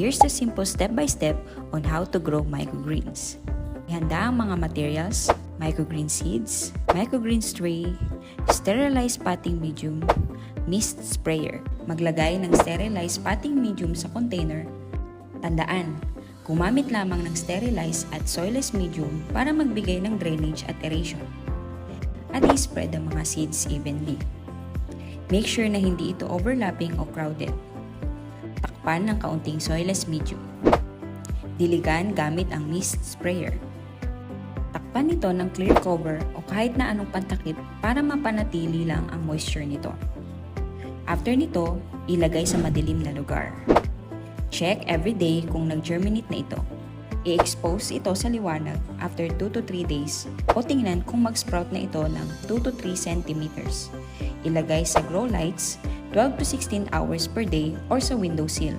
Here's the simple step-by-step on how to grow microgreens. Ihanda ang mga materials, microgreen seeds, microgreens tray, sterilized potting medium, mist sprayer. Maglagay ng sterilized potting medium sa container. Tandaan, gumamit lamang ng sterilized at soilless medium para magbigay ng drainage at aeration. At i-spread ang mga seeds evenly. Make sure na hindi ito overlapping o crowded. Takpan ng kaunting soilless medium. Diligan gamit ang mist sprayer. Takpan ito ng clear cover o kahit na anong pantakip para mapanatili lang ang moisture nito. After nito, ilagay sa madilim na lugar. Check every day kung nag-germinate na ito. I-expose ito sa liwanag after 2 to 3 days o tingnan kung mag-sprout na ito ng 2 to 3 centimeters. Ilagay sa grow lights 12 to 16 hours per day or sa window sill.